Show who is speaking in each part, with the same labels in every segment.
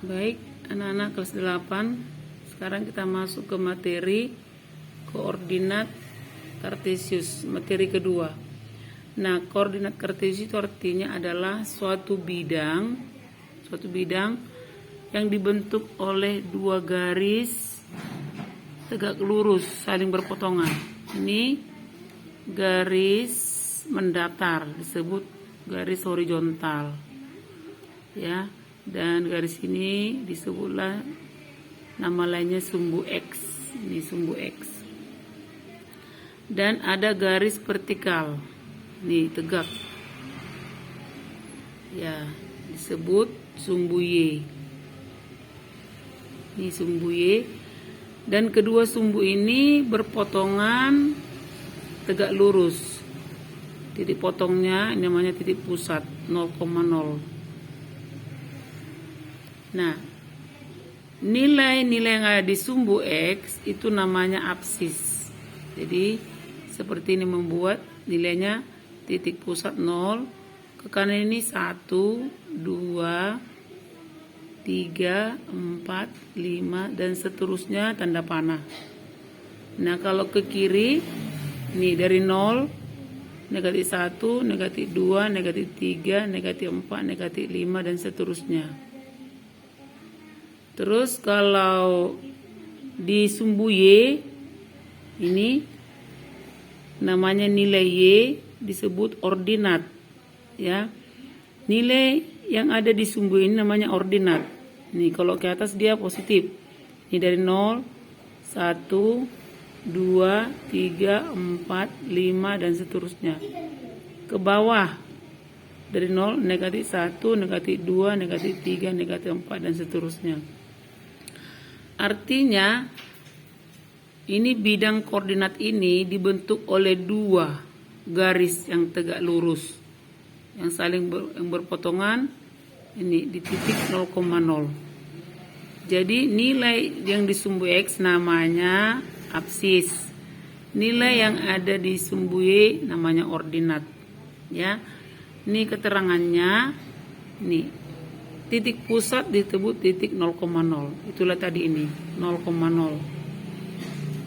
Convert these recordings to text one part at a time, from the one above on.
Speaker 1: Baik, anak-anak kelas 8, sekarang kita masuk ke materi koordinat kartesius, materi kedua. Nah, koordinat kartesius itu artinya adalah suatu bidang yang dibentuk oleh dua garis tegak lurus saling berpotongan. Ini garis mendatar disebut garis horizontal, ya. Dan garis ini disebutlah nama lainnya sumbu X. Ini sumbu X. Dan ada garis vertikal, nih tegak, ya, disebut sumbu Y. Ini sumbu Y. Dan kedua sumbu ini berpotongan tegak lurus. Titik potongnya ini namanya titik pusat 0,0. Nah, nilai-nilai yang ada di sumbu X itu namanya absis. Jadi seperti ini, membuat nilainya titik pusat 0, ke kanan ini 1, 2, 3, 4, 5 dan seterusnya tanda panah. Nah, kalau ke kiri nih dari 0, negatif 1, negatif 2, negatif 3, negatif 4, negatif 5 dan seterusnya. Terus kalau di sumbu Y ini namanya nilai Y disebut ordinat, ya. Nilai yang ada di sumbu ini namanya ordinat. Nih kalau ke atas dia positif. Ini dari 0, 1, 2, 3, 4, 5 dan seterusnya. Ke bawah dari 0, negatif 1, negatif 2, negatif 3, negatif 4 dan seterusnya. Artinya ini bidang koordinat ini dibentuk oleh dua garis yang tegak lurus yang saling berpotongan ini di titik 0,0. Jadi nilai yang di sumbu X namanya absis. Nilai yang ada di sumbu Y namanya ordinat, ya. Ini keterangannya. Nih, titik pusat disebut titik 0,0. Itulah tadi ini 0,0.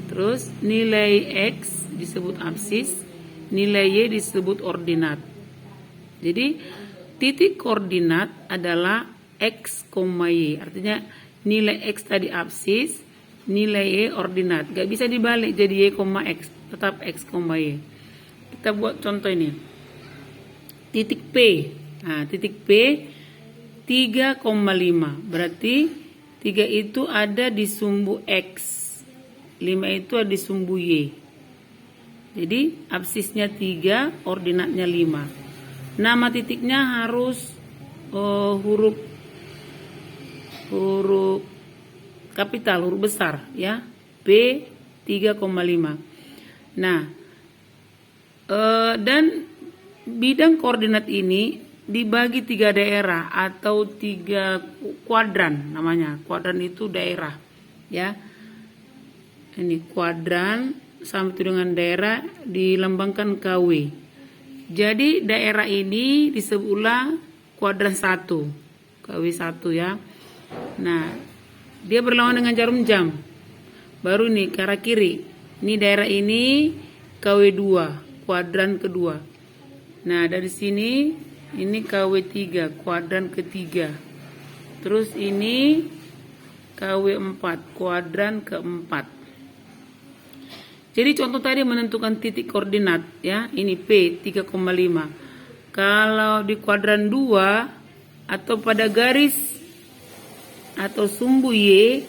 Speaker 1: Terus nilai X disebut absis, nilai Y disebut ordinat. Jadi titik koordinat adalah X, Y. Artinya nilai X tadi absis, nilai Y ordinat. Gak bisa dibalik jadi Y, X, tetap X, Y. Kita buat contoh ini. Titik P. Nah, titik P 3,5. Berarti 3 itu ada di sumbu X. 5 itu ada di sumbu Y. Jadi absisnya 3, ordinatnya 5. Nama titiknya harus huruf kapital, huruf besar, ya. P 3,5. Nah, dan bidang koordinat ini dibagi 3 daerah atau 3 kuadran namanya. Kuadran itu daerah, ya. Ini kuadran sama itu dengan daerah dilambangkan KW. Jadi daerah ini disebutlah kuadran 1, KW 1, ya. Nah, dia berlawanan dengan jarum jam. Baru nih ke arah kiri. Ini daerah ini KW 2, kuadran kedua. Nah, dari sini ini KW 3, kuadran ketiga. Terus ini KW 4, kuadran keempat. Jadi contoh tadi menentukan titik koordinat, ya. Ini P 3,5. Kalau di kuadran 2 atau pada garis atau sumbu Y,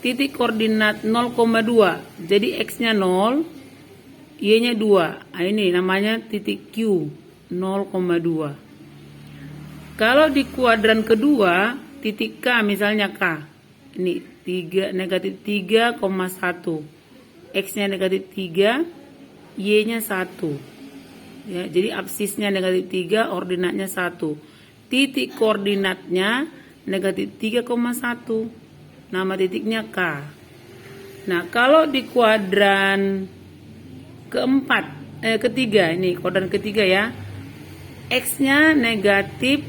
Speaker 1: titik koordinat 0,2. Jadi X-nya 0, Y-nya 2. Nah, ini namanya titik Q 0,2. Kalau di kuadran kedua, titik K misalnya K. Ini 3, negatif 3,1. X-nya negatif 3, Y-nya 1. Ya, jadi absisnya negatif 3, ordinatnya 1. Titik koordinatnya negatif 3,1. Nama titiknya K. Nah, kalau di kuadran ketiga, ini kuadran ketiga, ya. X-nya negatif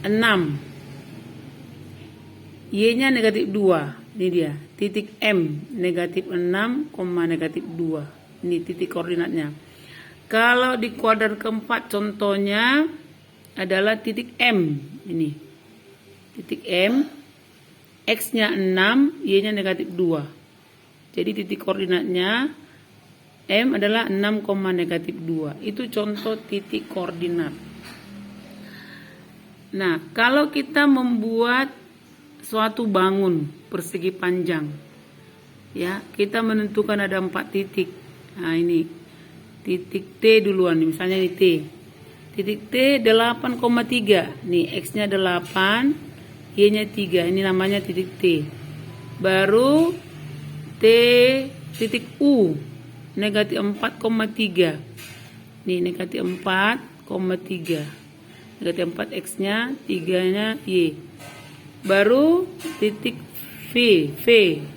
Speaker 1: 6. Y-nya negatif 2. Ini dia. Titik M negatif 6, negatif 2. Ini titik koordinatnya. Kalau di kuadran keempat contohnya adalah titik M. Ini. Titik M. X-nya 6, Y-nya negatif 2. Jadi titik koordinatnya M adalah 6, negatif 2. Itu contoh titik koordinat. Nah, kalau kita membuat suatu bangun persegi panjang, ya, kita menentukan ada 4 titik. Nah, ini titik T duluan, misalnya ini T. Titik T 8,3. Nih, X-nya 8, Y-nya 3. Ini namanya titik T. Baru T titik U negatif 4,3. Nih, negatif 4,3. Negatif 4 X-nya, 3-nya Y. Baru titik V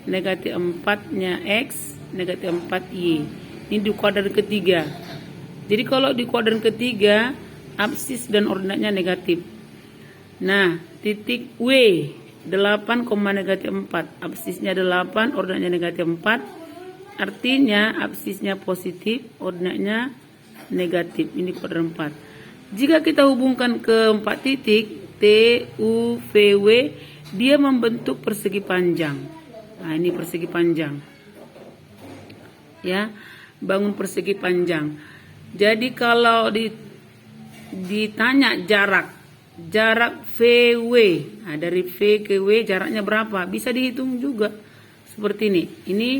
Speaker 1: negatif 4-nya X, negatif 4 Y. Ini di kuadran ketiga. Jadi kalau di kuadran ketiga, absis dan ordinatnya negatif. Nah, titik W 8, negatif 4. Absisnya 8, ordinatnya negatif 4. Artinya absisnya positif, ordinatnya negatif. Ini kuadran 4. Jika kita hubungkan ke 4 titik T, U, V, W, dia membentuk persegi panjang. Nah, ini persegi panjang. Ya, bangun persegi panjang. Jadi kalau ditanya jarak VW, nah dari V ke W jaraknya berapa? Bisa dihitung juga seperti ini. Ini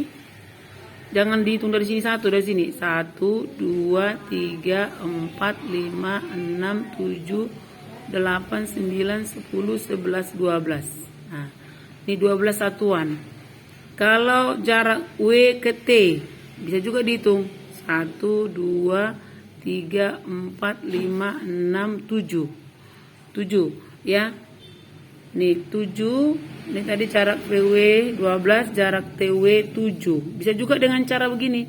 Speaker 1: jangan dihitung dari sini satu, dari sini 1, 2, 3, 4, 5, 6, 7, 8, 9, 10, 11, 12. Nah, ini 12 satuan. Kalau jarak W ke T bisa juga dihitung 1, 2, 3, 4, 5, 6, 7. 7 ya. Nih 7, ini tadi jarak VW 12, jarak TW 7. Bisa juga dengan cara begini.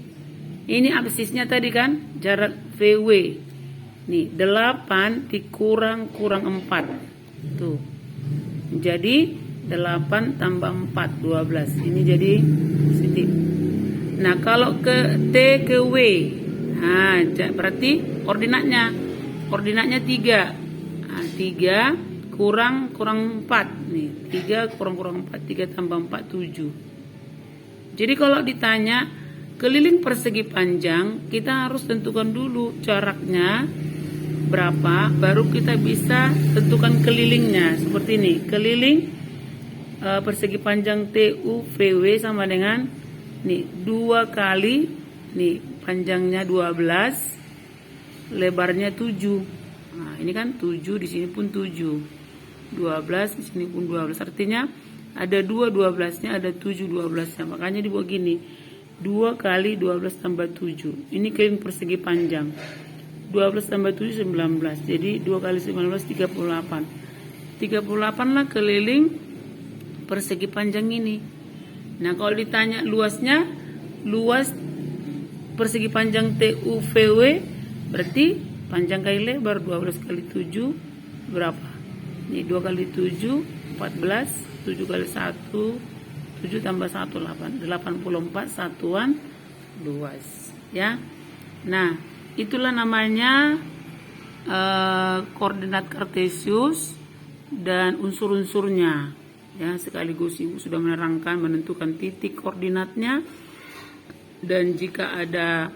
Speaker 1: Ini absisnya tadi kan, jarak VW. Nih 8 dikurang 4. Tuh. Jadi 8 tambah 4, 12. Ini jadi positif. Nah, kalau ke T ke W, nah berarti ordinatnya 3. Nah, 3 kurang 4 nih, 3 kurang 4, 3 tambah 4, 7. Jadi kalau ditanya keliling persegi panjang, kita harus tentukan dulu jaraknya berapa, baru kita bisa tentukan kelilingnya. Seperti ini, keliling persegi panjang TUVW sama dengan nih 2 kali nih panjangnya 12, lebarnya 7. Nah, ini kan 7, di sini pun 7. 12, di sini pun 12. Artinya ada 2 12-nya, ada 7 12-nya. Makanya dibuat gini. 2 kali 12 tambah 7. Ini keliling persegi panjang. 12 tambah 7 19. Jadi 2 kali 19 38. 38 lah keliling persegi panjang ini. Nah, kalau ditanya luasnya, luas persegi panjang TUVW berarti panjang kali lebar 12 kali 7 berapa? Ini 2 kali 7 14, 7 kali 1 7 tambah 1 8, 84 satuan luas ya. Nah, itulah namanya koordinat kartesius dan unsur-unsurnya ya. Sekaligus Ibu sudah menerangkan menentukan titik koordinatnya, dan jika ada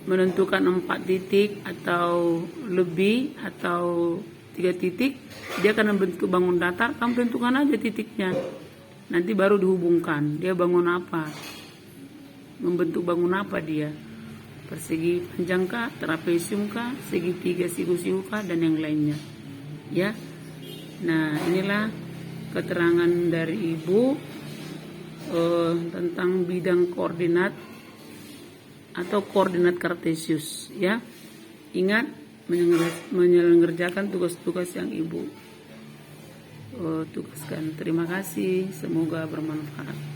Speaker 1: menentukan 4 titik atau lebih atau 3 titik, dia akan membentuk bangun datar. Kamu tentukan aja titiknya, nanti baru dihubungkan dia bangun apa, membentuk bangun apa dia, persegi panjang kah, trapesium kah, segitiga siku-siku kah, dan yang lainnya ya. Nah, inilah keterangan dari Ibu tentang bidang koordinat atau koordinat kartesius ya. Ingat menyelenggarakan tugas-tugas yang Ibu tugaskan. Terima kasih, semoga bermanfaat.